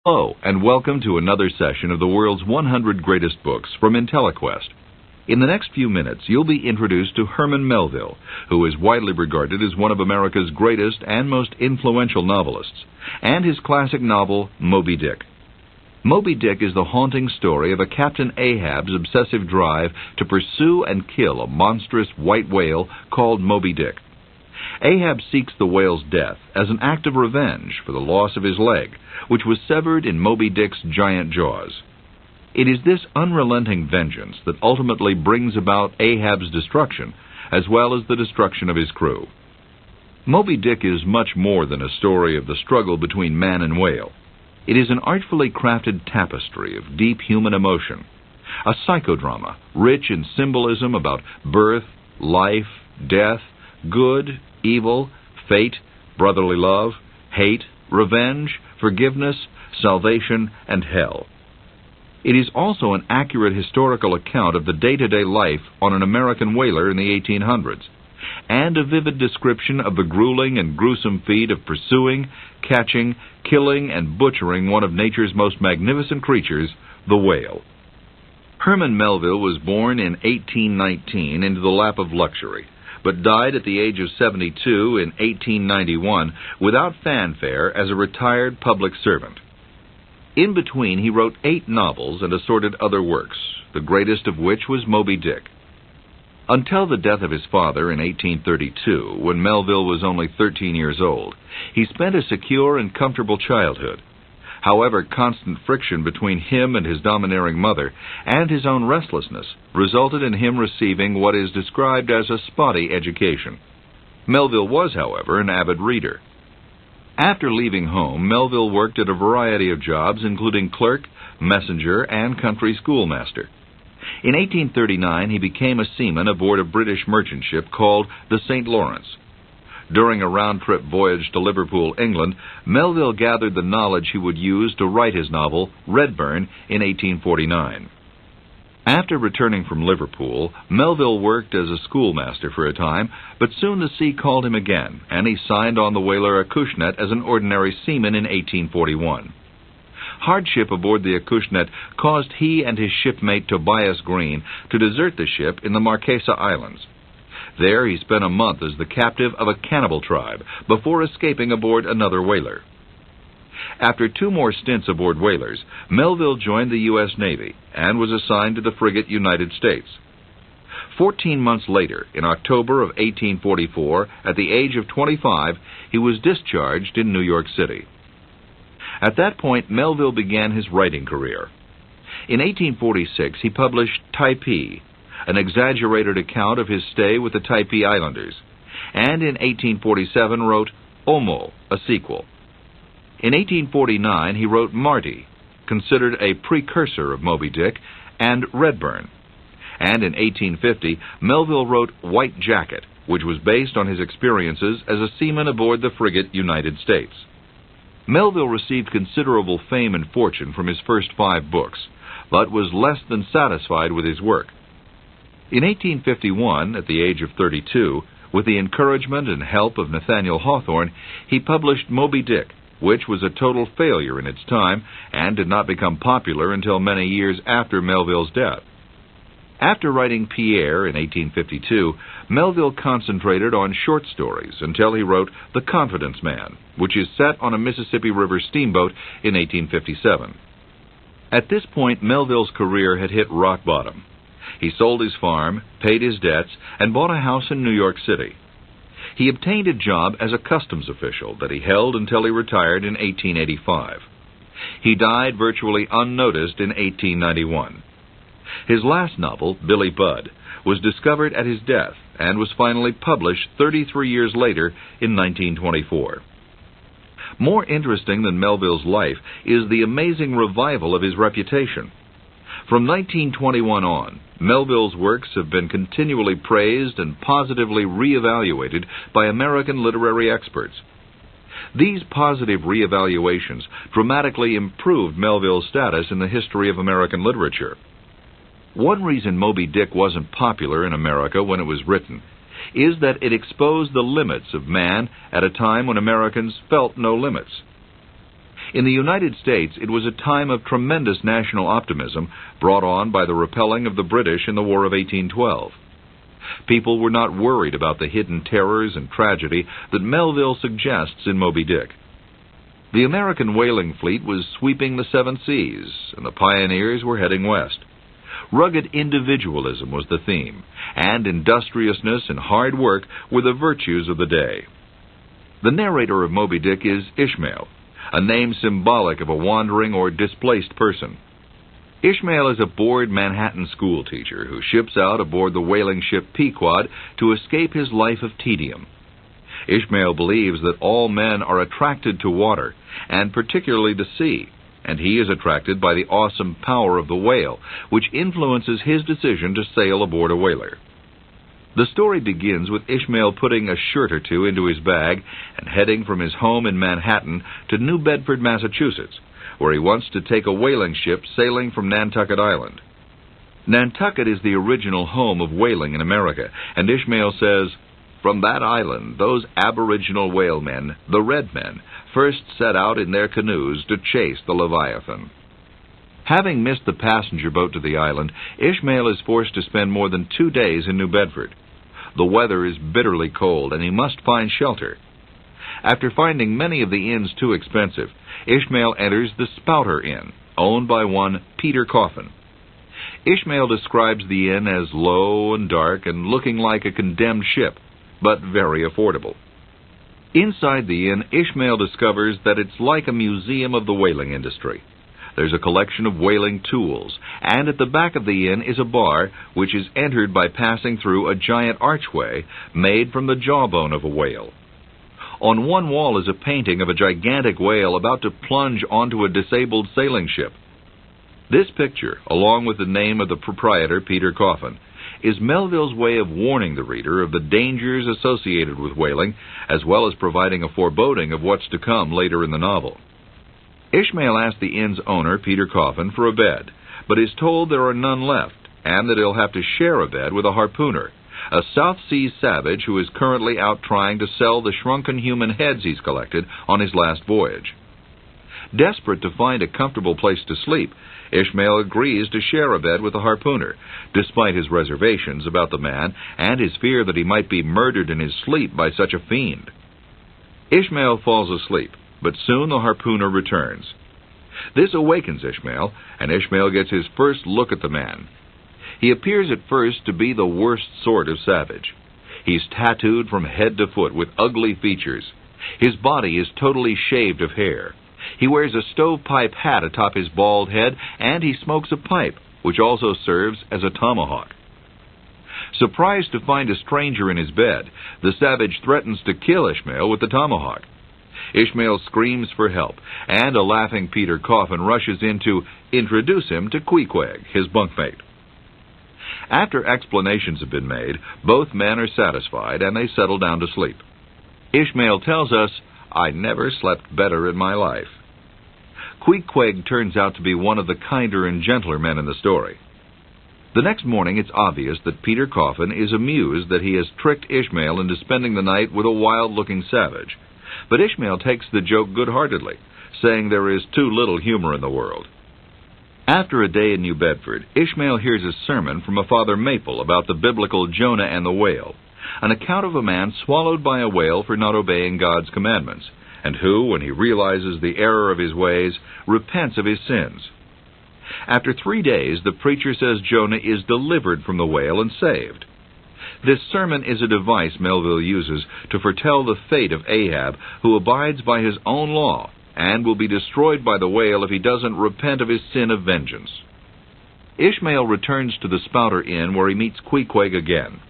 Hello, and welcome to another session of the world's 100 greatest books from IntelliQuest. In the next few minutes, you'll be introduced to Herman Melville, who is widely regarded as one of America's greatest and most influential novelists, and his classic novel, Moby-Dick. Moby-Dick is the haunting story of a Captain Ahab's obsessive drive to pursue and kill a monstrous white whale called Moby-Dick. Ahab seeks the whale's death as an act of revenge for the loss of his leg, which was severed in Moby-Dick's giant jaws. It is this unrelenting vengeance that ultimately brings about Ahab's destruction, as well as the destruction of his crew. Moby-Dick is much more than a story of the struggle between man and whale. It is an artfully crafted tapestry of deep human emotion, a psychodrama rich in symbolism about birth, life, death, good, evil, fate, brotherly love, hate, revenge, forgiveness, salvation, and hell. It is also an accurate historical account of the day-to-day life on an American whaler in the 1800s, and a vivid description of the grueling and gruesome feat of pursuing, catching, killing, and butchering one of nature's most magnificent creatures, the whale. Herman Melville was born in 1819 into the lap of luxury, but died at the age of 72 in 1891 without fanfare as a retired public servant. In between, he wrote 8 novels and assorted other works, the greatest of which was Moby-Dick. Until the death of his father in 1832, when Melville was only 13 years old, he spent a secure and comfortable childhood. However, constant friction between him and his domineering mother, and his own restlessness, resulted in him receiving what is described as a spotty education. Melville was, however, an avid reader. After leaving home, Melville worked at a variety of jobs, including clerk, messenger, and country schoolmaster. In 1839, he became a seaman aboard a British merchant ship called the St. Lawrence. During a round-trip voyage to Liverpool, England, Melville gathered the knowledge he would use to write his novel, Redburn, in 1849. After returning from Liverpool, Melville worked as a schoolmaster for a time, but soon the sea called him again, and he signed on the whaler Acushnet as an ordinary seaman in 1841. Hardship aboard the Acushnet caused he and his shipmate Tobias Green to desert the ship in the Marquesa Islands. There he spent a month as the captive of a cannibal tribe before escaping aboard another whaler. After 2 more stints aboard whalers, Melville joined the U.S. Navy and was assigned to the frigate United States. 14 months later, in October of 1844, at the age of 25, he was discharged in New York City. At that point, Melville began his writing career. In 1846, he published Typee, an exaggerated account of his stay with the Typee Islanders, and in 1847 wrote Omo, a sequel. In 1849 he wrote Marty, considered a precursor of Moby-Dick, and Redburn. And in 1850 Melville wrote White Jacket, which was based on his experiences as a seaman aboard the frigate United States. Melville received considerable fame and fortune from his first 5 books, but was less than satisfied with his work. In 1851, at the age of 32, with the encouragement and help of Nathaniel Hawthorne, he published Moby-Dick, which was a total failure in its time and did not become popular until many years after Melville's death. After writing Pierre in 1852, Melville concentrated on short stories until he wrote The Confidence Man, which is set on a Mississippi River steamboat in 1857. At this point, Melville's career had hit rock bottom. He sold his farm, paid his debts, and bought a house in New York City. He obtained a job as a customs official that he held until he retired in 1885. He died virtually unnoticed in 1891. His last novel, Billy Budd, was discovered at his death and was finally published 33 years later in 1924. More interesting than Melville's life is the amazing revival of his reputation. From 1921 on, Melville's works have been continually praised and positively reevaluated by American literary experts. These positive reevaluations dramatically improved Melville's status in the history of American literature. One reason Moby-Dick wasn't popular in America when it was written is that it exposed the limits of man at a time when Americans felt no limits. In the United States, it was a time of tremendous national optimism brought on by the repelling of the British in the War of 1812. People were not worried about the hidden terrors and tragedy that Melville suggests in Moby-Dick. The American whaling fleet was sweeping the seven seas, and the pioneers were heading west. Rugged individualism was the theme, and industriousness and hard work were the virtues of the day. The narrator of Moby-Dick is Ishmael, a name symbolic of a wandering or displaced person. Ishmael is a bored Manhattan schoolteacher who ships out aboard the whaling ship Pequod to escape his life of tedium. Ishmael believes that all men are attracted to water, and particularly the sea, and he is attracted by the awesome power of the whale, which influences his decision to sail aboard a whaler. The story begins with Ishmael putting a shirt or two into his bag and heading from his home in Manhattan to New Bedford, Massachusetts, where he wants to take a whaling ship sailing from Nantucket Island. Nantucket is the original home of whaling in America, and Ishmael says, "From that island, those aboriginal whalemen, the Red Men, first set out in their canoes to chase the Leviathan." Having missed the passenger boat to the island, Ishmael is forced to spend more than 2 days in New Bedford. The weather is bitterly cold, and he must find shelter. After finding many of the inns too expensive, Ishmael enters the Spouter Inn, owned by one Peter Coffin. Ishmael describes the inn as low and dark and looking like a condemned ship, but very affordable. Inside the inn, Ishmael discovers that it's like a museum of the whaling industry. There's a collection of whaling tools, and at the back of the inn is a bar, which is entered by passing through a giant archway made from the jawbone of a whale. On one wall is a painting of a gigantic whale about to plunge onto a disabled sailing ship. This picture, along with the name of the proprietor, Peter Coffin, is Melville's way of warning the reader of the dangers associated with whaling, as well as providing a foreboding of what's to come later in the novel. Ishmael asks the inn's owner, Peter Coffin, for a bed, but is told there are none left, and that he'll have to share a bed with a harpooner, a South Seas savage who is currently out trying to sell the shrunken human heads he's collected on his last voyage. Desperate to find a comfortable place to sleep, Ishmael agrees to share a bed with the harpooner, despite his reservations about the man and his fear that he might be murdered in his sleep by such a fiend. Ishmael falls asleep, but soon the harpooner returns. This awakens Ishmael, and Ishmael gets his first look at the man. He appears at first to be the worst sort of savage. He's tattooed from head to foot with ugly features. His body is totally shaved of hair. He wears a stovepipe hat atop his bald head, and he smokes a pipe, which also serves as a tomahawk. Surprised to find a stranger in his bed, the savage threatens to kill Ishmael with the tomahawk. Ishmael screams for help, and a laughing Peter Coffin rushes in to introduce him to Queequeg, his bunkmate. After explanations have been made, both men are satisfied, and they settle down to sleep. Ishmael tells us, "I never slept better in my life." Queequeg turns out to be one of the kinder and gentler men in the story. The next morning, it's obvious that Peter Coffin is amused that he has tricked Ishmael into spending the night with a wild-looking savage. But Ishmael takes the joke good-heartedly, saying there is too little humor in the world. After a day in New Bedford, Ishmael hears a sermon from a Father Maple about the biblical Jonah and the whale, an account of a man swallowed by a whale for not obeying God's commandments, and who, when he realizes the error of his ways, repents of his sins. After 3 days, the preacher says Jonah is delivered from the whale and saved. This sermon is a device Melville uses to foretell the fate of Ahab, who abides by his own law and will be destroyed by the whale if he doesn't repent of his sin of vengeance. Ishmael returns to the Spouter Inn, where he meets Queequeg again.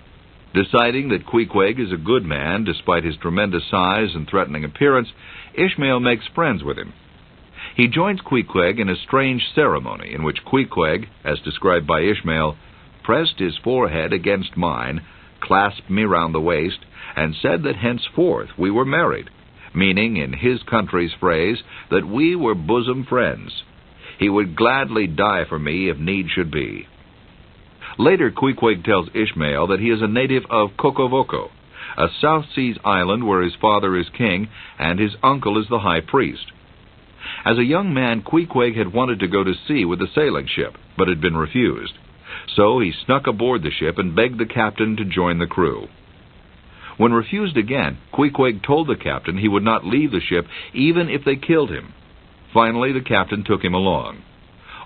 Deciding that Queequeg is a good man, despite his tremendous size and threatening appearance, Ishmael makes friends with him. He joins Queequeg in a strange ceremony in which Queequeg, as described by Ishmael, pressed his forehead against mine, clasped me round the waist, and said that henceforth we were married, meaning, in his country's phrase, that we were bosom friends. He would gladly die for me if need should be. Later, Queequeg tells Ishmael that he is a native of Kokovoko, a South Seas island where his father is king and his uncle is the high priest. As a young man, Queequeg had wanted to go to sea with the sailing ship, but had been refused. So he snuck aboard the ship and begged the captain to join the crew. When refused again, Queequeg told the captain he would not leave the ship even if they killed him. Finally, the captain took him along.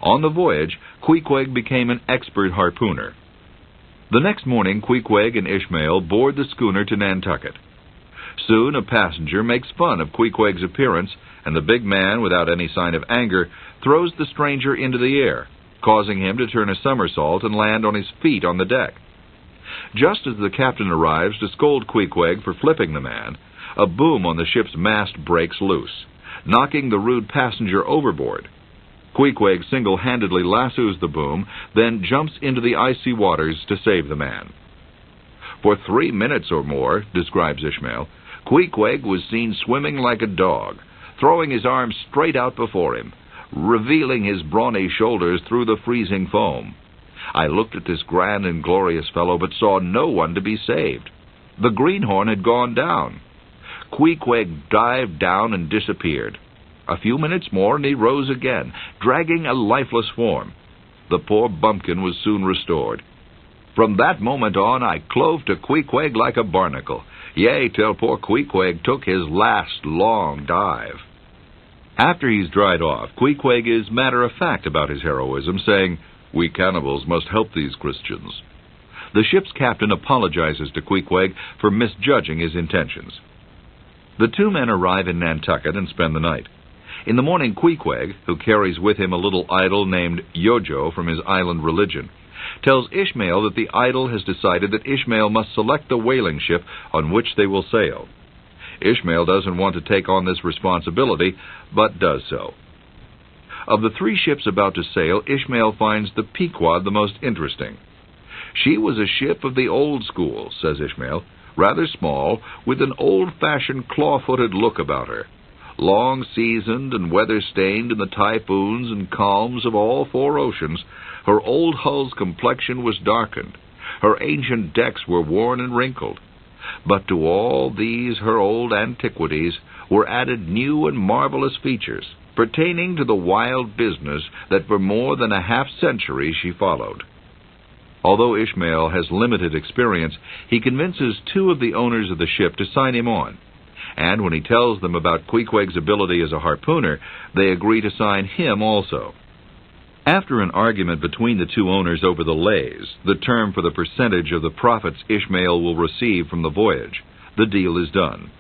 On the voyage, Queequeg became an expert harpooner. The next morning, Queequeg and Ishmael board the schooner to Nantucket. Soon a passenger makes fun of Queequeg's appearance, and the big man, without any sign of anger, throws the stranger into the air, causing him to turn a somersault and land on his feet on the deck. Just as the captain arrives to scold Queequeg for flipping the man, a boom on the ship's mast breaks loose, knocking the rude passenger overboard. Queequeg single-handedly lassos the boom, then jumps into the icy waters to save the man. For 3 minutes or more, describes Ishmael, Queequeg was seen swimming like a dog, throwing his arms straight out before him, revealing his brawny shoulders through the freezing foam. I looked at this grand and glorious fellow, but saw no one to be saved. The greenhorn had gone down. Queequeg dived down and disappeared. A few minutes more, and he rose again, dragging a lifeless form. The poor bumpkin was soon restored. From that moment on, I clove to Queequeg like a barnacle, yea, till poor Queequeg took his last long dive. After he's dried off, Queequeg is matter-of-fact about his heroism, saying, "We cannibals must help these Christians." The ship's captain apologizes to Queequeg for misjudging his intentions. The two men arrive in Nantucket and spend the night. In the morning, Queequeg, who carries with him a little idol named Yojo from his island religion, tells Ishmael that the idol has decided that Ishmael must select the whaling ship on which they will sail. Ishmael doesn't want to take on this responsibility, but does so. Of the 3 ships about to sail, Ishmael finds the Pequod the most interesting. She was a ship of the old school, says Ishmael, rather small, with an old-fashioned claw-footed look about her. Long-seasoned and weather-stained in the typhoons and calms of all 4 oceans, her old hull's complexion was darkened. Her ancient decks were worn and wrinkled. But to all these her old antiquities were added new and marvelous features, pertaining to the wild business that for more than a half-century she followed. Although Ishmael has limited experience, he convinces 2 of the owners of the ship to sign him on. And when he tells them about Queequeg's ability as a harpooner, they agree to sign him also. After an argument between the 2 owners over the lays, the term for the percentage of the profits Ishmael will receive from the voyage, the deal is done.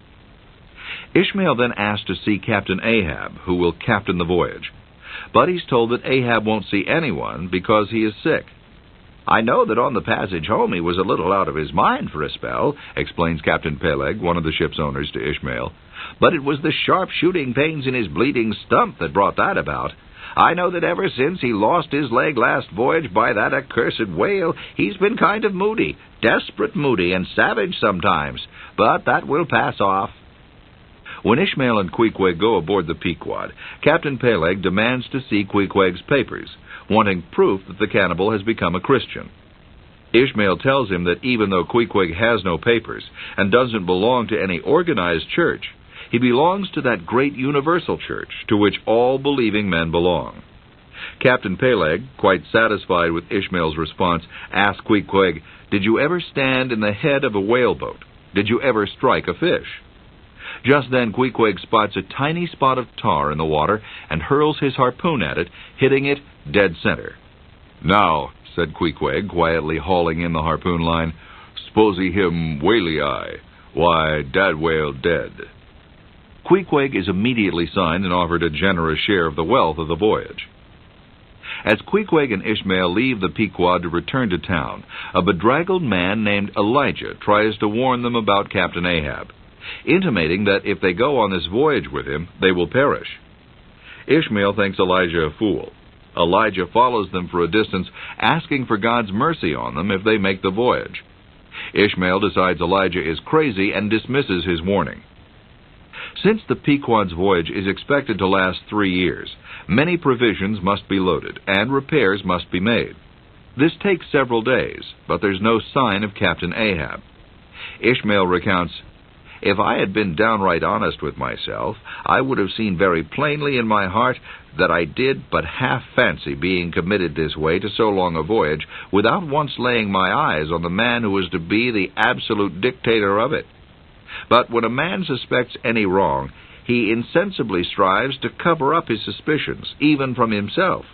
Ishmael then asks to see Captain Ahab, who will captain the voyage. But he's told that Ahab won't see anyone because he is sick. "I know that on the passage home he was a little out of his mind for a spell," explains Captain Peleg, one of the ship's owners, to Ishmael. "But it was the sharp shooting pains in his bleeding stump that brought that about. I know that ever since he lost his leg last voyage by that accursed whale, he's been kind of moody, desperate moody, and savage sometimes. But that will pass off." When Ishmael and Queequeg go aboard the Pequod, Captain Peleg demands to see Queequeg's papers, wanting proof that the cannibal has become a Christian. Ishmael tells him that even though Queequeg has no papers and doesn't belong to any organized church, he belongs to that great universal church to which all believing men belong. Captain Peleg, quite satisfied with Ishmael's response, asks Queequeg, "Did you ever stand in the head of a whaleboat? Did you ever strike a fish?" Just then Queequeg spots a tiny spot of tar in the water and hurls his harpoon at it, hitting it dead center. "Now," said Queequeg, quietly hauling in the harpoon line, "s'posey him whaley eye. Why, dat whale dead." Queequeg is immediately signed and offered a generous share of the wealth of the voyage. As Queequeg and Ishmael leave the Pequod to return to town, a bedraggled man named Elijah tries to warn them about Captain Ahab, intimating that if they go on this voyage with him, they will perish. Ishmael thinks Elijah a fool. Elijah follows them for a distance, asking for God's mercy on them if they make the voyage. Ishmael decides Elijah is crazy and dismisses his warning. Since the Pequod's voyage is expected to last 3 years, many provisions must be loaded, and repairs must be made. This takes several days, but there's no sign of Captain Ahab. Ishmael recounts, If I had been downright honest with myself, I would have seen very plainly in my heart that I did but half fancy being committed this way to so long a voyage, without once laying my eyes on the man who was to be the absolute dictator of it. But when a man suspects any wrong, he insensibly strives to cover up his suspicions, even from himself.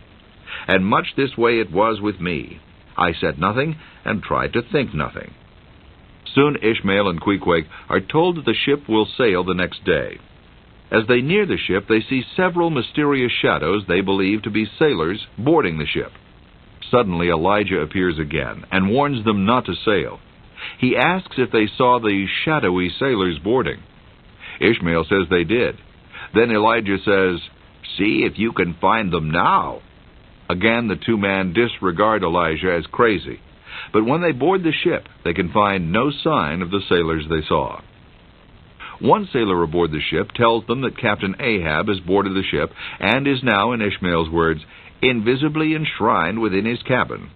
And much this way it was with me. I said nothing, and tried to think nothing. Soon Ishmael and Queequeg are told that the ship will sail the next day. As they near the ship, they see several mysterious shadows they believe to be sailors boarding the ship. Suddenly Elijah appears again, and warns them not to sail. He asks if they saw the shadowy sailors boarding. Ishmael says they did. Then Elijah says, "See if you can find them now." Again the two men disregard Elijah as crazy. But when they board the ship, they can find no sign of the sailors they saw. One sailor aboard the ship tells them that Captain Ahab has boarded the ship and is now, in Ishmael's words, invisibly enshrined within his cabin.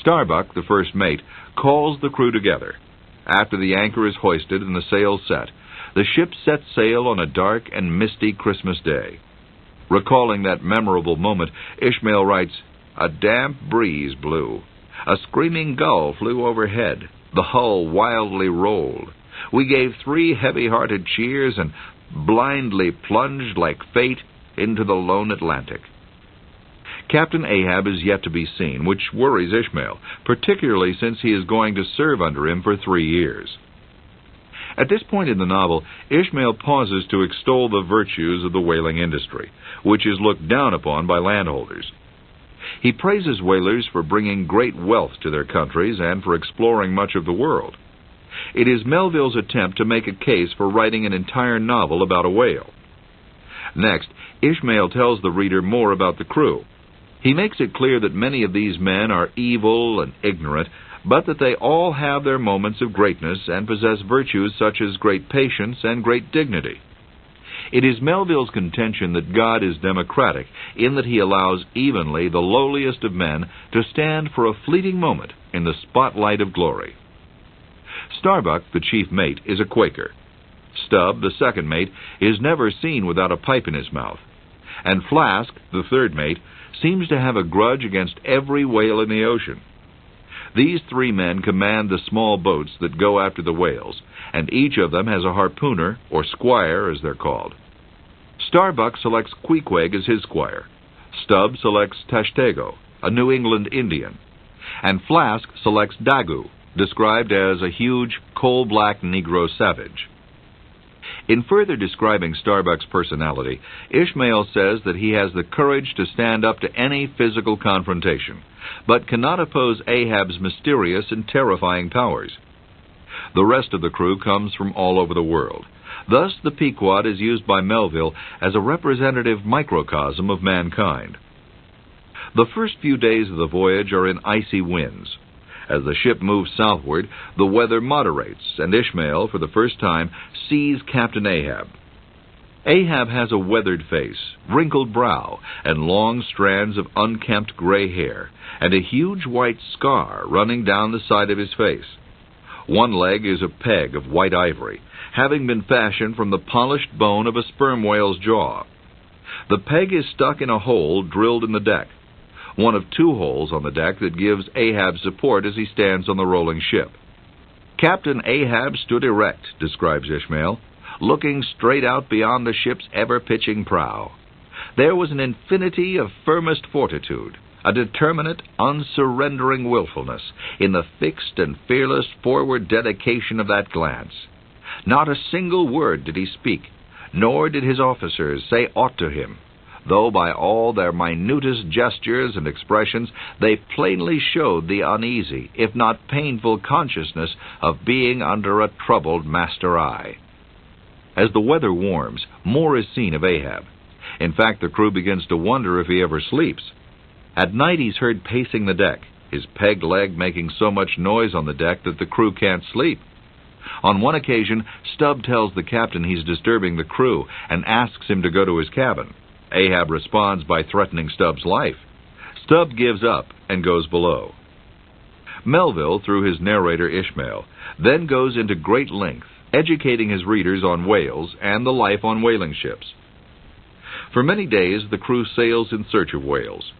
Starbuck, the first mate, calls the crew together. After the anchor is hoisted and the sails set, the ship sets sail on a dark and misty Christmas day. Recalling that memorable moment, Ishmael writes, "A damp breeze blew. A screaming gull flew overhead. The hull wildly rolled. We gave 3 heavy-hearted cheers and blindly plunged like fate into the lone Atlantic." Captain Ahab is yet to be seen, which worries Ishmael, particularly since he is going to serve under him for 3 years. At this point in the novel, Ishmael pauses to extol the virtues of the whaling industry, which is looked down upon by landholders. He praises whalers for bringing great wealth to their countries and for exploring much of the world. It is Melville's attempt to make a case for writing an entire novel about a whale. Next, Ishmael tells the reader more about the crew. He makes it clear that many of these men are evil and ignorant, but that they all have their moments of greatness and possess virtues such as great patience and great dignity. It is Melville's contention that God is democratic in that he allows evenly the lowliest of men to stand for a fleeting moment in the spotlight of glory. Starbuck, the chief mate, is a Quaker. Stubb, the second mate, is never seen without a pipe in his mouth. And Flask, the third mate, seems to have a grudge against every whale in the ocean. These 3 men command the small boats that go after the whales, and each of them has a harpooner, or squire as they're called. Starbuck selects Queequeg as his squire. Stubb selects Tashtego, a New England Indian. And Flask selects Dagu, described as a huge, coal-black Negro savage. In further describing Starbuck's personality, Ishmael says that he has the courage to stand up to any physical confrontation, but cannot oppose Ahab's mysterious and terrifying powers. The rest of the crew comes from all over the world. Thus, the Pequod is used by Melville as a representative microcosm of mankind. The first few days of the voyage are in icy winds. As the ship moves southward, the weather moderates, and Ishmael, for the first time, sees Captain Ahab. Ahab has a weathered face, wrinkled brow, and long strands of unkempt gray hair, and a huge white scar running down the side of his face. One leg is a peg of white ivory, having been fashioned from the polished bone of a sperm whale's jaw. The peg is stuck in a hole drilled in the deck, one of 2 holes on the deck that gives Ahab support as he stands on the rolling ship. Captain Ahab stood erect, describes Ishmael, looking straight out beyond the ship's ever-pitching prow. There was an infinity of firmest fortitude, a determinate, unsurrendering willfulness in the fixed and fearless forward dedication of that glance. Not a single word did he speak, nor did his officers say aught to him, though by all their minutest gestures and expressions they plainly showed the uneasy, if not painful, consciousness of being under a troubled master eye. As the weather warms, more is seen of Ahab. In fact, the crew begins to wonder if he ever sleeps. At night he's heard pacing the deck, his peg leg making so much noise on the deck that the crew can't sleep. On one occasion, Stubb tells the captain he's disturbing the crew and asks him to go to his cabin. Ahab responds by threatening Stubb's life. Stubb gives up and goes below. Melville, through his narrator Ishmael, then goes into great length educating his readers on whales and the life on whaling ships. For many days the crew sails in search of whales.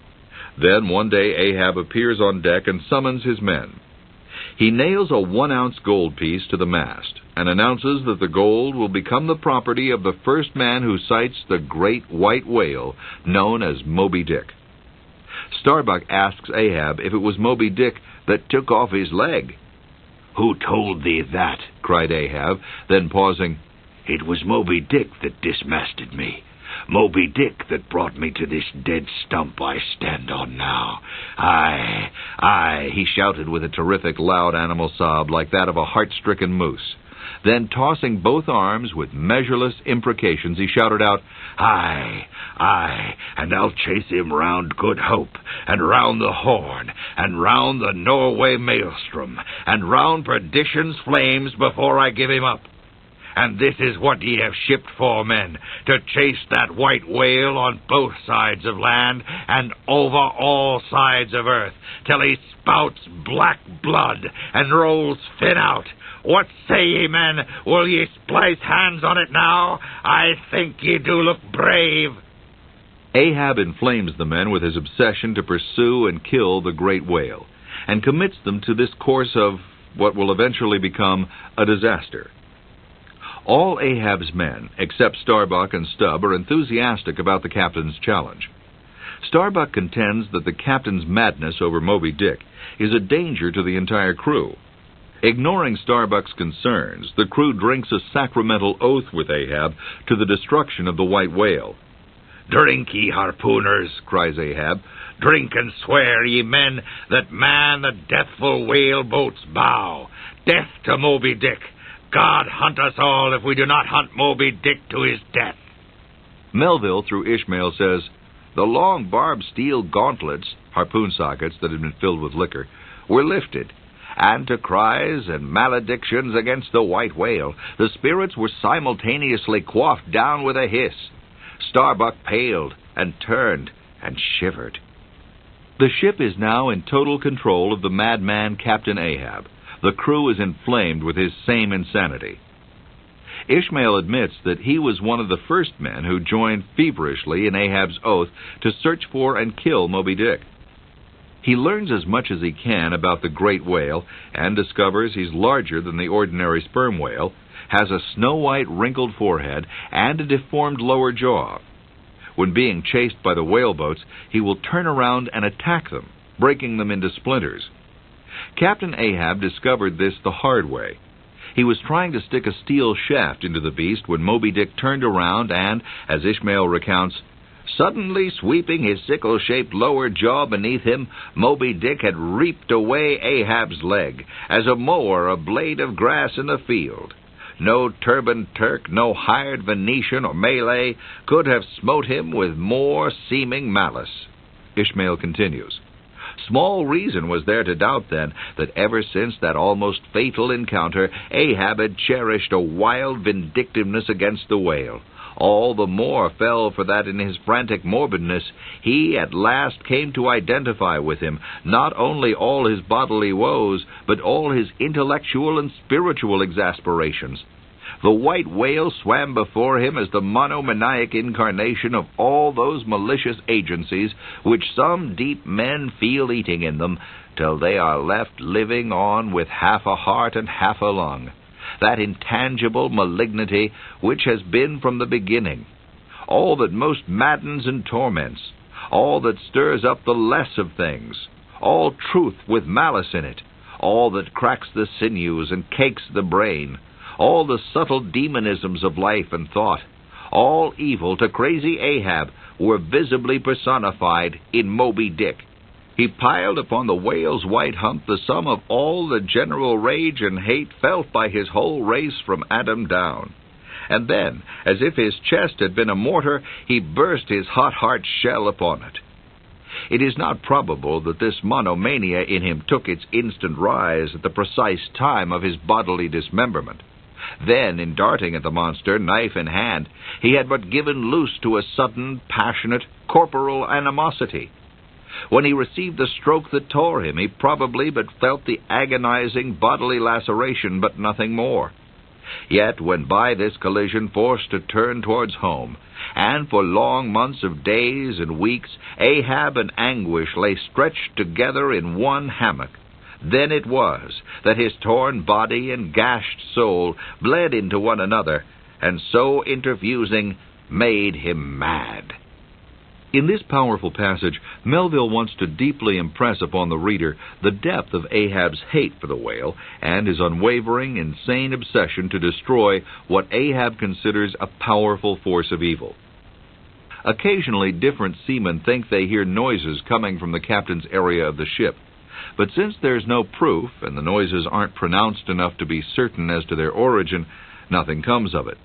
Then one day Ahab appears on deck and summons his men. He nails a 1-ounce gold piece to the mast and announces that the gold will become the property of the first man who sights the great white whale known as Moby-Dick. Starbuck asks Ahab if it was Moby-Dick that took off his leg. "Who told thee that?" cried Ahab, then pausing. "It was Moby-Dick that dismasted me. Moby-Dick that brought me to this dead stump I stand on now. Aye, he shouted with a terrific loud animal sob like that of a heart-stricken moose. Then, tossing both arms with measureless imprecations, he shouted out, Aye, and I'll chase him round Good Hope, and round the Horn, and round the Norway Maelstrom, and round Perdition's flames before I give him up. And this is what ye have shipped for, men, to chase that white whale on both sides of land and over all sides of earth, till he spouts black blood and rolls fin out. What say ye, men? Will ye splice hands on it now? I think ye do look brave." Ahab inflames the men with his obsession to pursue and kill the great whale, and commits them to this course of what will eventually become a disaster. All Ahab's men, except Starbuck and Stubb, are enthusiastic about the captain's challenge. Starbuck contends that the captain's madness over Moby-Dick is a danger to the entire crew. Ignoring Starbuck's concerns, the crew drinks a sacramental oath with Ahab to the destruction of the white whale. "Drink, ye harpooners," cries Ahab. "Drink and swear, ye men, that man the deathful whale-boat's bow. Death to Moby-Dick. God hunt us all if we do not hunt Moby-Dick to his death." Melville, through Ishmael, says, "The long barbed steel gauntlets," harpoon sockets that had been filled with liquor, "were lifted, and to cries and maledictions against the white whale, the spirits were simultaneously quaffed down with a hiss. Starbuck paled and turned and shivered." The ship is now in total control of the madman Captain Ahab. The crew is inflamed with his same insanity. Ishmael admits that he was one of the first men who joined feverishly in Ahab's oath to search for and kill Moby-Dick. He learns as much as he can about the great whale and discovers he's larger than the ordinary sperm whale, has a snow-white wrinkled forehead, and a deformed lower jaw. When being chased by the whaleboats, he will turn around and attack them, breaking them into splinters. Captain Ahab discovered this the hard way. He was trying to stick a steel shaft into the beast when Moby-Dick turned around and, as Ishmael recounts, suddenly sweeping his sickle-shaped lower jaw beneath him, Moby-Dick had reaped away Ahab's leg, as a mower a blade of grass in the field. No turbaned Turk, no hired Venetian or Malay could have smote him with more seeming malice. Ishmael continues, "Small reason was there to doubt, then, that ever since that almost fatal encounter, Ahab had cherished a wild vindictiveness against the whale. All the more fell for that in his frantic morbidness he at last came to identify with him not only all his bodily woes, but all his intellectual and spiritual exasperations. The white whale swam before him as the monomaniac incarnation of all those malicious agencies which some deep men feel eating in them, till they are left living on with half a heart and half a lung. That intangible malignity which has been from the beginning. All that most maddens and torments. All that stirs up the less of things. All truth with malice in it. All that cracks the sinews and cakes the brain. All the subtle demonisms of life and thought, all evil to crazy Ahab, were visibly personified in Moby-Dick. He piled upon the whale's white hump the sum of all the general rage and hate felt by his whole race from Adam down. And then, as if his chest had been a mortar, he burst his hot heart shell upon it. It is not probable that this monomania in him took its instant rise at the precise time of his bodily dismemberment. Then, in darting at the monster, knife in hand, he had but given loose to a sudden, passionate, corporal animosity. When he received the stroke that tore him, he probably but felt the agonizing bodily laceration, but nothing more. Yet when by this collision forced to turn towards home, and for long months of days and weeks Ahab and Anguish lay stretched together in one hammock, then it was that his torn body and gashed soul bled into one another, and so interfusing made him mad. In this powerful passage, Melville wants to deeply impress upon the reader the depth of Ahab's hate for the whale and his unwavering, insane obsession to destroy what Ahab considers a powerful force of evil. Occasionally, different seamen think they hear noises coming from the captain's area of the ship, but since there's no proof and the noises aren't pronounced enough to be certain as to their origin, nothing comes of it.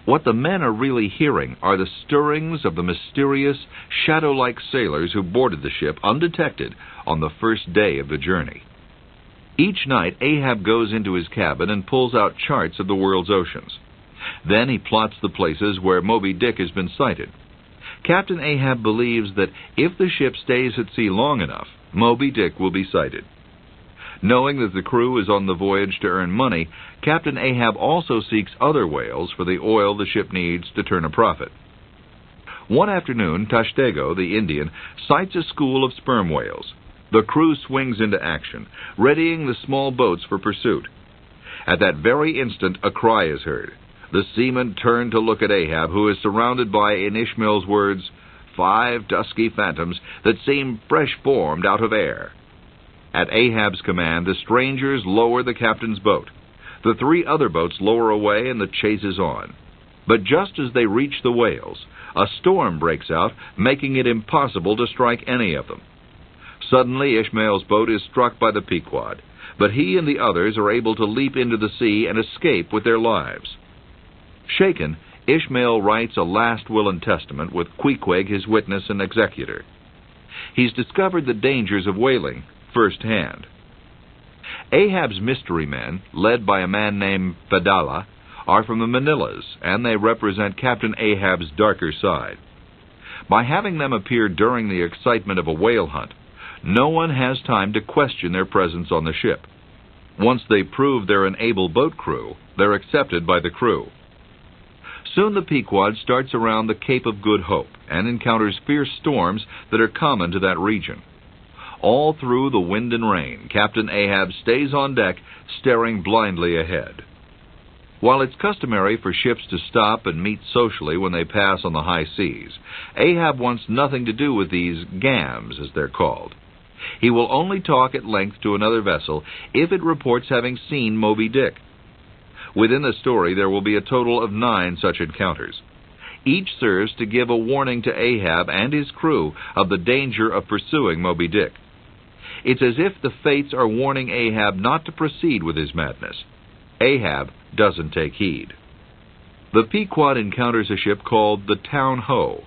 What the men are really hearing are the stirrings of the mysterious, shadow-like sailors who boarded the ship undetected on the first day of the journey. Each night, Ahab goes into his cabin and pulls out charts of the world's oceans. Then he plots the places where Moby-Dick has been sighted. Captain Ahab believes that if the ship stays at sea long enough, Moby-Dick will be sighted. Knowing that the crew is on the voyage to earn money, Captain Ahab also seeks other whales for the oil the ship needs to turn a profit. One afternoon, Tashtego, the Indian, sights a school of sperm whales. The crew swings into action, readying the small boats for pursuit. At that very instant, a cry is heard. The seamen turn to look at Ahab, who is surrounded by, in Ishmael's words, 5 dusky phantoms that seem fresh-formed out of air. At Ahab's command, the strangers lower the captain's boat. The 3 other boats lower away, and the chase is on. But just as they reach the whales, a storm breaks out, making it impossible to strike any of them. Suddenly, Ishmael's boat is struck by the Pequod, but he and the others are able to leap into the sea and escape with their lives. Shaken, Ishmael writes a last will and testament with Queequeg his witness and executor. He's discovered the dangers of whaling firsthand. Ahab's mystery men, led by a man named Fedallah, are from the Manilas, and they represent Captain Ahab's darker side. By having them appear during the excitement of a whale hunt, no one has time to question their presence on the ship. Once they prove they're an able boat crew, they're accepted by the crew. Soon the Pequod starts around the Cape of Good Hope and encounters fierce storms that are common to that region. All through the wind and rain, Captain Ahab stays on deck, staring blindly ahead. While it's customary for ships to stop and meet socially when they pass on the high seas, Ahab wants nothing to do with these gams, as they're called. He will only talk at length to another vessel if it reports having seen Moby-Dick. Within the story, there will be a total of 9 such encounters. Each serves to give a warning to Ahab and his crew of the danger of pursuing Moby-Dick. It's as if the fates are warning Ahab not to proceed with his madness. Ahab doesn't take heed. The Pequod encounters a ship called the Town Ho.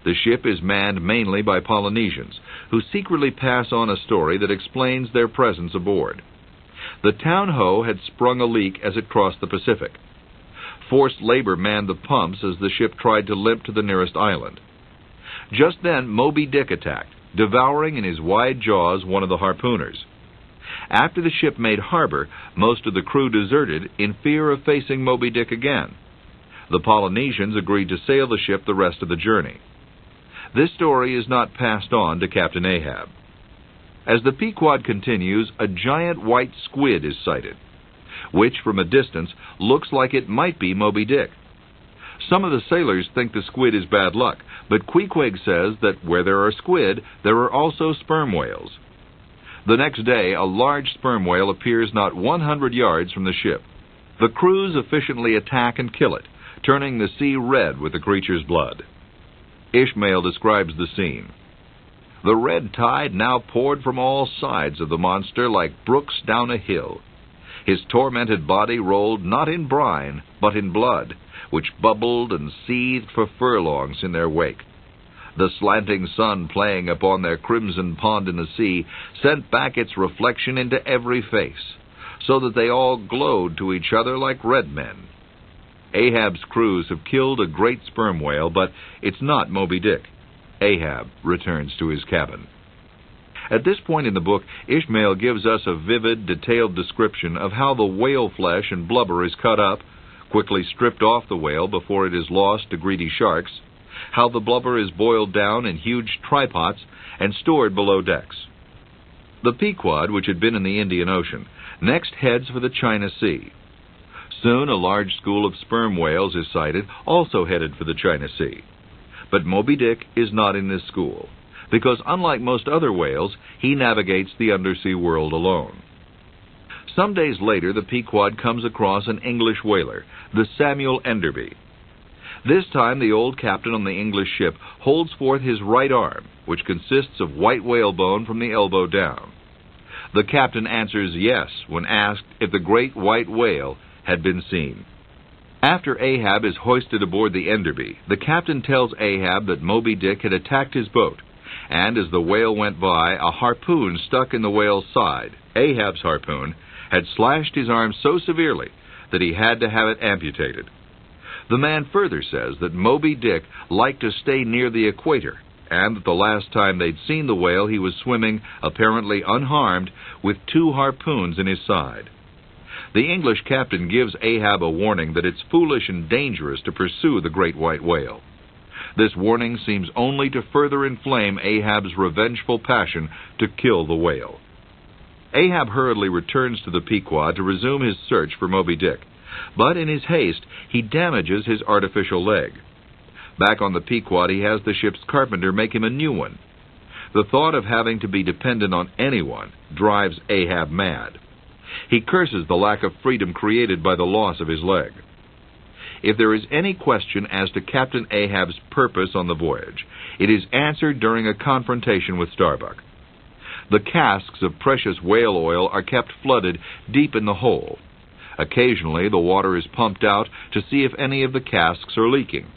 The ship is manned mainly by Polynesians, who secretly pass on a story that explains their presence aboard. The Town Ho had sprung a leak as it crossed the Pacific. Forced labor manned the pumps as the ship tried to limp to the nearest island. Just then, Moby-Dick attacked, devouring in his wide jaws one of the harpooners. After the ship made harbor, most of the crew deserted in fear of facing Moby-Dick again. The Polynesians agreed to sail the ship the rest of the journey. This story is not passed on to Captain Ahab. As the Pequod continues, a giant white squid is sighted, which from a distance looks like it might be Moby-Dick. Some of the sailors think the squid is bad luck, but Queequeg says that where there are squid, there are also sperm whales. The next day, a large sperm whale appears not 100 yards from the ship. The crews efficiently attack and kill it, turning the sea red with the creature's blood. Ishmael describes the scene. The red tide now poured from all sides of the monster like brooks down a hill. His tormented body rolled not in brine, but in blood, which bubbled and seethed for furlongs in their wake. The slanting sun playing upon their crimson pond in the sea sent back its reflection into every face, so that they all glowed to each other like red men. Ahab's crews have killed a great sperm whale, but it's not Moby-Dick. Ahab returns to his cabin. At this point in the book, Ishmael gives us a vivid, detailed description of how the whale flesh and blubber is cut up, quickly stripped off the whale before it is lost to greedy sharks, how the blubber is boiled down in huge trypots and stored below decks. The Pequod, which had been in the Indian Ocean, next heads for the China Sea. Soon a large school of sperm whales is sighted, also headed for the China Sea. But Moby-Dick is not in this school, because unlike most other whales, he navigates the undersea world alone. Some days later, the Pequod comes across an English whaler, the Samuel Enderby. This time, the old captain on the English ship holds forth his right arm, which consists of white whalebone from the elbow down. The captain answers yes when asked if the great white whale had been seen. After Ahab is hoisted aboard the Enderby, the captain tells Ahab that Moby-Dick had attacked his boat, and as the whale went by, a harpoon stuck in the whale's side, Ahab's harpoon, had slashed his arm so severely that he had to have it amputated. The man further says that Moby-Dick liked to stay near the equator, and that the last time they'd seen the whale he was swimming, apparently unharmed, with 2 harpoons in his side. The English captain gives Ahab a warning that it's foolish and dangerous to pursue the great white whale. This warning seems only to further inflame Ahab's revengeful passion to kill the whale. Ahab hurriedly returns to the Pequod to resume his search for Moby-Dick, but in his haste he damages his artificial leg. Back on the Pequod, he has the ship's carpenter make him a new one. The thought of having to be dependent on anyone drives Ahab mad. He curses the lack of freedom created by the loss of his leg. If there is any question as to Captain Ahab's purpose on the voyage, it is answered during a confrontation with Starbuck. The casks of precious whale oil are kept flooded deep in the hold. Occasionally, the water is pumped out to see if any of the casks are leaking.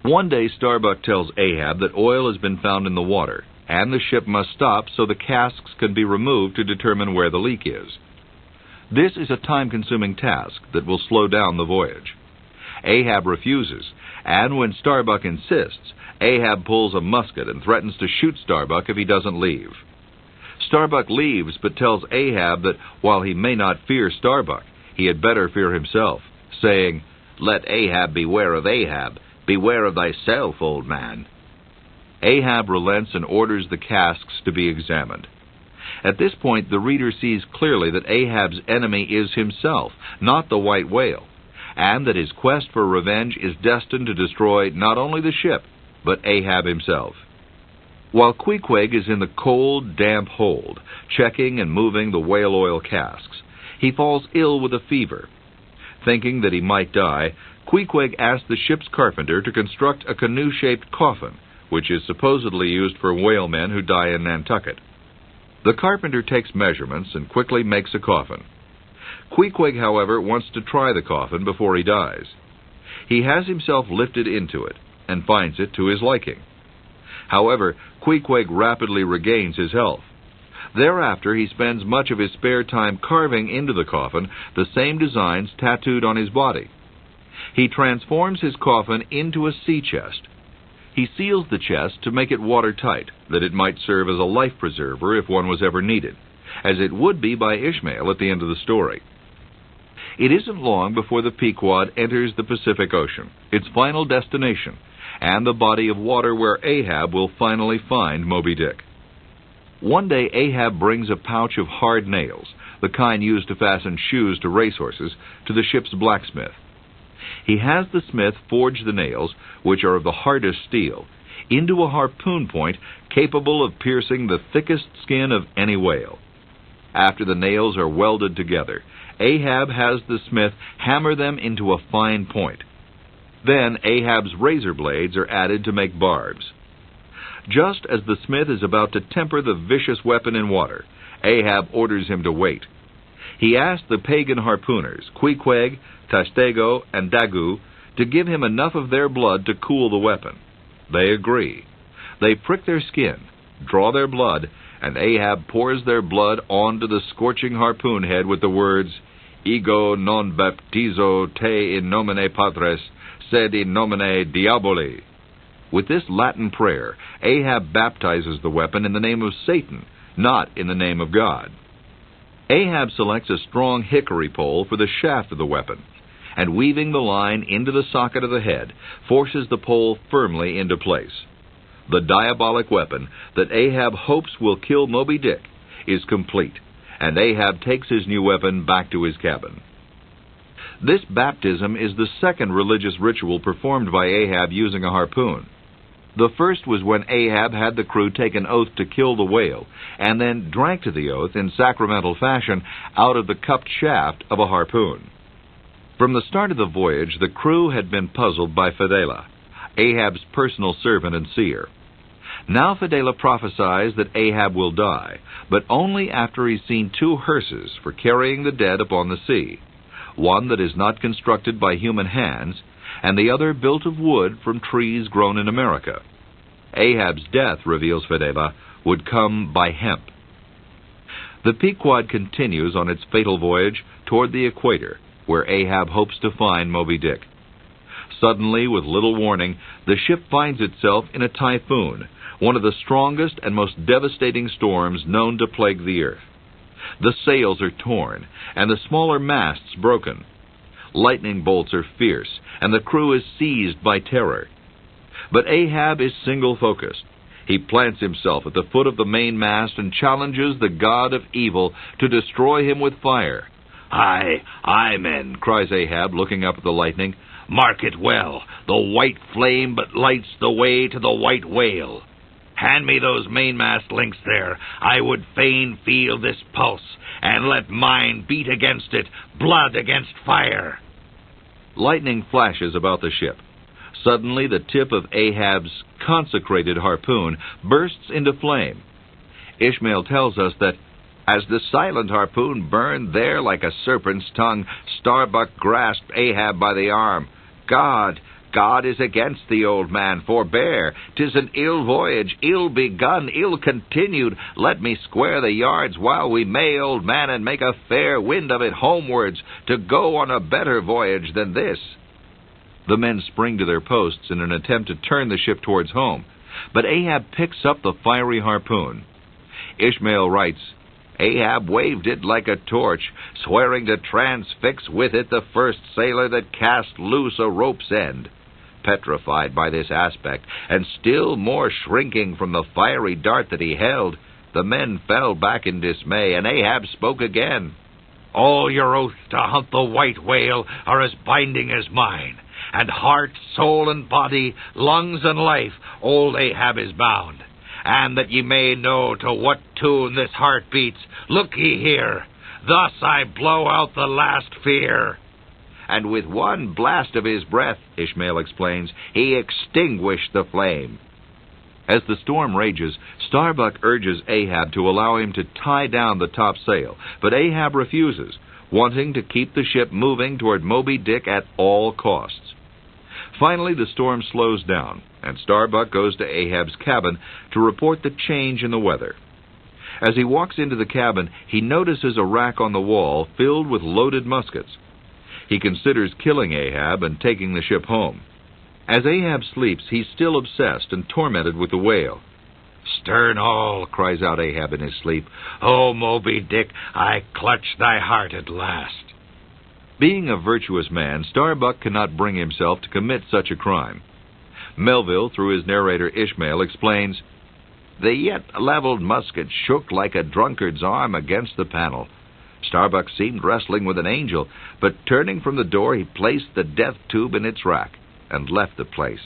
One day, Starbuck tells Ahab that oil has been found in the water, and the ship must stop so the casks can be removed to determine where the leak is. This is a time-consuming task that will slow down the voyage. Ahab refuses, and when Starbuck insists, Ahab pulls a musket and threatens to shoot Starbuck if he doesn't leave. Starbuck leaves, but tells Ahab that while he may not fear Starbuck, he had better fear himself, saying, "Let Ahab beware of Ahab. Beware of thyself, old man." Ahab relents and orders the casks to be examined. At this point, the reader sees clearly that Ahab's enemy is himself, not the white whale, and that his quest for revenge is destined to destroy not only the ship, but Ahab himself. While Queequeg is in the cold, damp hold, checking and moving the whale oil casks, he falls ill with a fever. Thinking that he might die, Queequeg asks the ship's carpenter to construct a canoe-shaped coffin, which is supposedly used for whalemen who die in Nantucket. The carpenter takes measurements and quickly makes a coffin. Queequeg, however, wants to try the coffin before he dies. He has himself lifted into it and finds it to his liking. However, Queequeg rapidly regains his health. Thereafter, he spends much of his spare time carving into the coffin the same designs tattooed on his body. He transforms his coffin into a sea chest. He seals the chest to make it watertight, that it might serve as a life preserver if one was ever needed, as it would be by Ishmael at the end of the story. It isn't long before the Pequod enters the Pacific Ocean, its final destination, and the body of water where Ahab will finally find Moby-Dick. One day Ahab brings a pouch of hard nails, the kind used to fasten shoes to racehorses, to the ship's blacksmith. He has the smith forge the nails, which are of the hardest steel, into a harpoon point capable of piercing the thickest skin of any whale. After the nails are welded together, Ahab has the smith hammer them into a fine point. Then Ahab's razor blades are added to make barbs. Just as the smith is about to temper the vicious weapon in water, Ahab orders him to wait. He asks the pagan harpooners, Queequeg, Tastego, and Dagu, to give him enough of their blood to cool the weapon. They agree. They prick their skin, draw their blood, and Ahab pours their blood onto the scorching harpoon head with the words, Ego non baptizo te in nomine Patres, sed in nomine Diaboli. With this Latin prayer, Ahab baptizes the weapon in the name of Satan, not in the name of God. Ahab selects a strong hickory pole for the shaft of the weapon, and weaving the line into the socket of the head, forces the pole firmly into place. The diabolic weapon that Ahab hopes will kill Moby-Dick is complete, and Ahab takes his new weapon back to his cabin. This baptism is the second religious ritual performed by Ahab using a harpoon. The first was when Ahab had the crew take an oath to kill the whale, and then drank to the oath in sacramental fashion out of the cupped shaft of a harpoon. From the start of the voyage, the crew had been puzzled by Fedallah, Ahab's personal servant and seer. Now Fedallah prophesies that Ahab will die, but only after he's seen two hearses for carrying the dead upon the sea, one that is not constructed by human hands, and the other built of wood from trees grown in America. Ahab's death, reveals Fedallah, would come by hemp. The Pequod continues on its fatal voyage toward the equator, where Ahab hopes to find Moby-Dick. Suddenly, with little warning, the ship finds itself in a typhoon, one of the strongest and most devastating storms known to plague the earth. The sails are torn, and the smaller masts broken. Lightning bolts are fierce, and the crew is seized by terror. But Ahab is single-focused. He plants himself at the foot of the mainmast and challenges the god of evil to destroy him with fire. Aye, men, cries Ahab, looking up at the lightning. Mark it well, the white flame but lights the way to the white whale. Hand me those mainmast links there. I would fain feel this pulse, and let mine beat against it, blood against fire. Lightning flashes about the ship. Suddenly the tip of Ahab's consecrated harpoon bursts into flame. Ishmael tells us that, as the silent harpoon burned there like a serpent's tongue, Starbuck grasped Ahab by the arm. God is against the old man, forbear. 'Tis an ill voyage, ill begun, ill continued. Let me square the yards while we may, old man, and make a fair wind of it homewards, to go on a better voyage than this. The men spring to their posts in an attempt to turn the ship towards home, but Ahab picks up the fiery harpoon. Ishmael writes, Ahab waved it like a torch, swearing to transfix with it the first sailor that cast loose a rope's end. Petrified by this aspect, and still more shrinking from the fiery dart that he held, the men fell back in dismay, and Ahab spoke again. All your oaths to hunt the white whale are as binding as mine, and heart, soul, and body, lungs, and life, old Ahab is bound. And that ye may know to what tune this heart beats, look ye here, thus I blow out the last fear. And with one blast of his breath, Ishmael explains, he extinguished the flame. As the storm rages, Starbuck urges Ahab to allow him to tie down the topsail, but Ahab refuses, wanting to keep the ship moving toward Moby-Dick at all costs. Finally, the storm slows down, and Starbuck goes to Ahab's cabin to report the change in the weather. As he walks into the cabin, he notices a rack on the wall filled with loaded muskets. He considers killing Ahab and taking the ship home. As Ahab sleeps, he's still obsessed and tormented with the whale. Stern all, cries out Ahab in his sleep. O Moby-Dick, I clutch thy heart at last. Being a virtuous man, Starbuck cannot bring himself to commit such a crime. Melville, through his narrator Ishmael, explains, The yet leveled musket shook like a drunkard's arm against the panel. Starbuck seemed wrestling with an angel, but turning from the door, he placed the death tube in its rack and left the place,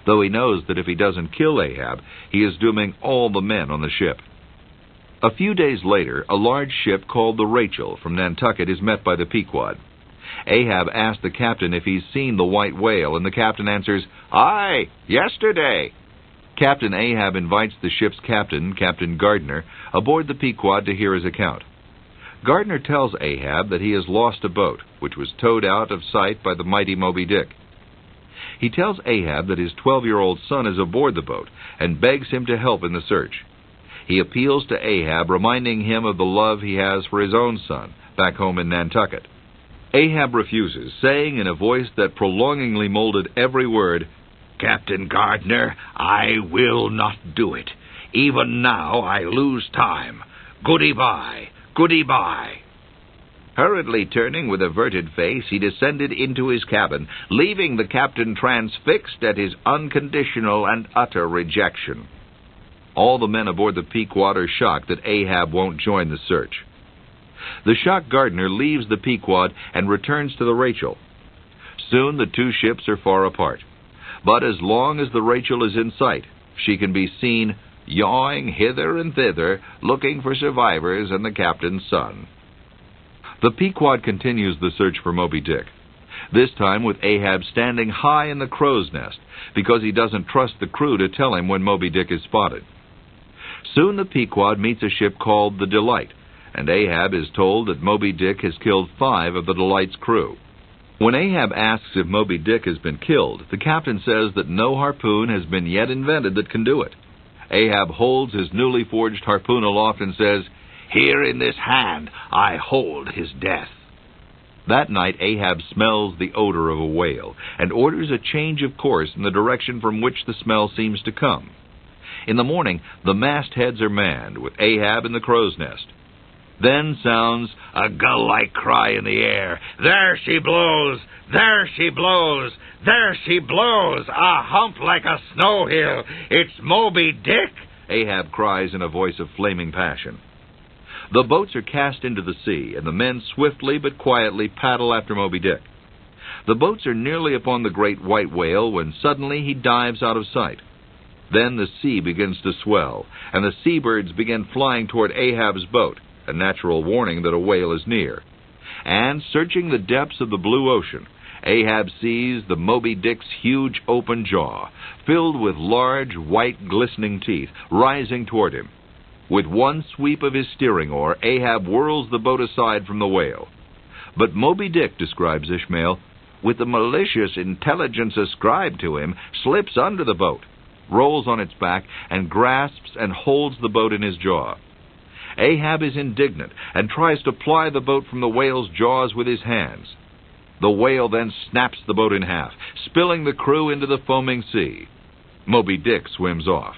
though he knows that if he doesn't kill Ahab, he is dooming all the men on the ship. A few days later, a large ship called the Rachel from Nantucket is met by the Pequod. Ahab asks the captain if he's seen the white whale, and the captain answers, Aye, yesterday. Captain Ahab invites the ship's captain, Captain Gardner, aboard the Pequod to hear his account. Gardner tells Ahab that he has lost a boat, which was towed out of sight by the mighty Moby-Dick. He tells Ahab that his 12-year-old son is aboard the boat, and begs him to help in the search. He appeals to Ahab, reminding him of the love he has for his own son, back home in Nantucket. Ahab refuses, saying in a voice that prolongingly molded every word, Captain Gardner, I will not do it. Even now I lose time. Goody-bye, goody-bye." Hurriedly turning with averted face, he descended into his cabin, leaving the captain transfixed at his unconditional and utter rejection. All the men aboard the Pequod are shocked that Ahab won't join the search. The shocked gardener leaves the Pequod and returns to the Rachel. Soon the two ships are far apart, but as long as the Rachel is in sight, she can be seen yawing hither and thither, looking for survivors and the captain's son. The Pequod continues the search for Moby-Dick, this time with Ahab standing high in the crow's nest because he doesn't trust the crew to tell him when Moby-Dick is spotted. Soon the Pequod meets a ship called the Delight, and Ahab is told that Moby-Dick has killed 5 of the Delight's crew. When Ahab asks if Moby-Dick has been killed, the captain says that no harpoon has been yet invented that can do it. Ahab holds his newly forged harpoon aloft and says, "Here in this hand I hold his death." That night Ahab smells the odor of a whale and orders a change of course in the direction from which the smell seems to come. In the morning the mastheads are manned with Ahab in the crow's nest. Then sounds a gull-like cry in the air. "There she blows! There she blows! There she blows! A hump like a snow hill! It's Moby-Dick!" Ahab cries in a voice of flaming passion. The boats are cast into the sea, and the men swiftly but quietly paddle after Moby-Dick. The boats are nearly upon the great white whale when suddenly he dives out of sight. Then the sea begins to swell, and the seabirds begin flying toward Ahab's boat, a natural warning that a whale is near. And, searching the depths of the blue ocean, Ahab sees the Moby-Dick's huge open jaw, filled with large, white, glistening teeth, rising toward him. With one sweep of his steering oar, Ahab whirls the boat aside from the whale. But Moby-Dick, describes Ishmael, with the malicious intelligence ascribed to him, slips under the boat, rolls on its back, and grasps and holds the boat in his jaw. Ahab is indignant and tries to ply the boat from the whale's jaws with his hands. The whale then snaps the boat in half, spilling the crew into the foaming sea. Moby-Dick swims off.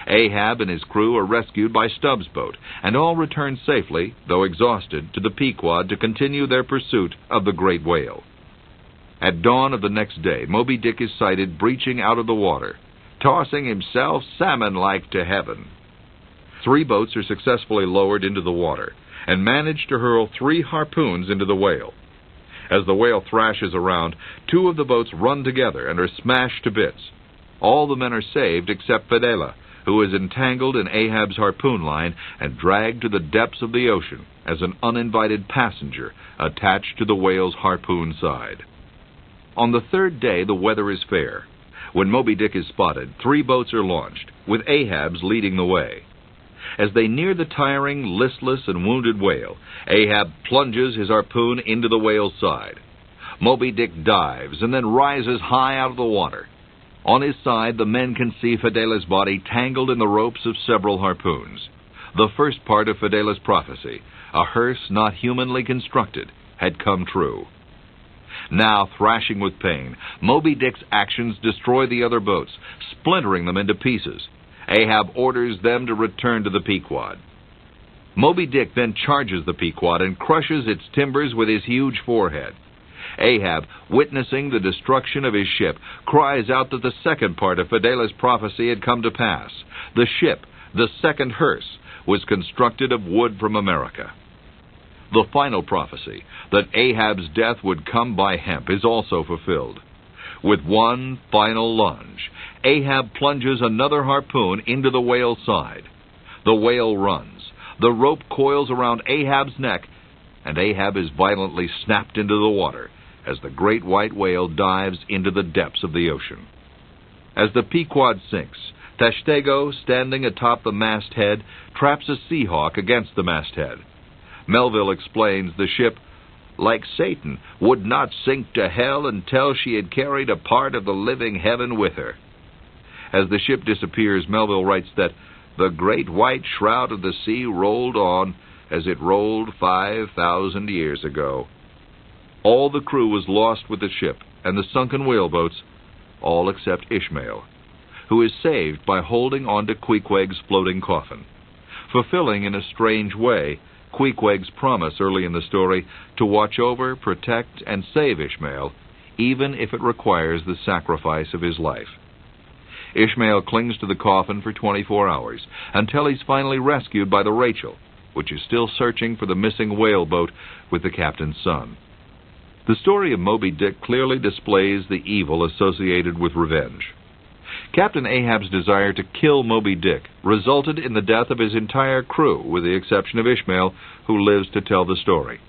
Ahab and his crew are rescued by Stubbs' boat, and all return safely, though exhausted, to the Pequod to continue their pursuit of the great whale. At dawn of the next day, Moby-Dick is sighted breaching out of the water, tossing himself salmon-like to heaven. 3 boats are successfully lowered into the water, and manage to hurl 3 harpoons into the whale. As the whale thrashes around, 2 of the boats run together and are smashed to bits. All the men are saved except Fedela, who is entangled in Ahab's harpoon line and dragged to the depths of the ocean as an uninvited passenger attached to the whale's harpoon side. On the 3rd day the weather is fair. When Moby-Dick is spotted, 3 boats are launched, with Ahab's leading the way. As they near the tiring, listless, and wounded whale, Ahab plunges his harpoon into the whale's side. Moby-Dick dives and then rises high out of the water. On his side, the men can see Fedela's body tangled in the ropes of several harpoons. The first part of Fedela's prophecy, a hearse not humanly constructed, had come true. Now, thrashing with pain, Moby-Dick's actions destroy the other boats, splintering them into pieces. Ahab orders them to return to the Pequod. Moby-Dick then charges the Pequod and crushes its timbers with his huge forehead. Ahab, witnessing the destruction of his ship, cries out that the second part of Fedela's prophecy had come to pass. The ship, the second hearse, was constructed of wood from America. The final prophecy, that Ahab's death would come by hemp, is also fulfilled. With one final lunge, Ahab plunges another harpoon into the whale's side. The whale runs. The rope coils around Ahab's neck, and Ahab is violently snapped into the water as the great white whale dives into the depths of the ocean. As the Pequod sinks, Tashtego, standing atop the masthead, traps a seahawk against the masthead. Melville explains the ship, like Satan, would not sink to hell until she had carried a part of the living heaven with her. As the ship disappears, Melville writes that the great white shroud of the sea rolled on as it rolled 5,000 years ago. All the crew was lost with the ship and the sunken whaleboats, all except Ishmael, who is saved by holding on to Queequeg's floating coffin, fulfilling in a strange way Queequeg's promise early in the story to watch over, protect, and save Ishmael, even if it requires the sacrifice of his life. Ishmael clings to the coffin for 24 hours, until he's finally rescued by the Rachel, which is still searching for the missing whaleboat with the captain's son. The story of Moby-Dick clearly displays the evil associated with revenge. Captain Ahab's desire to kill Moby-Dick resulted in the death of his entire crew, with the exception of Ishmael, who lives to tell the story.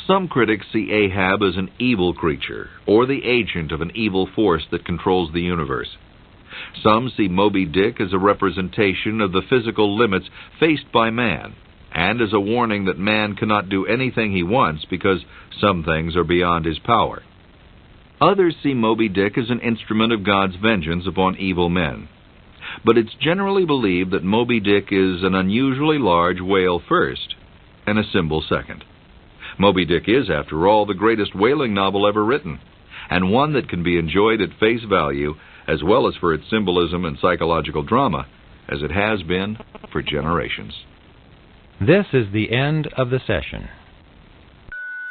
Some critics see Ahab as an evil creature, or the agent of an evil force that controls the universe. Some see Moby-Dick as a representation of the physical limits faced by man, and as a warning that man cannot do anything he wants because some things are beyond his power. Others see Moby-Dick as an instrument of God's vengeance upon evil men. But it's generally believed that Moby-Dick is an unusually large whale first, and a symbol second. Moby-Dick is, after all, the greatest whaling novel ever written, and one that can be enjoyed at face value, as well as for its symbolism and psychological drama, as it has been for generations. This is the end of the session.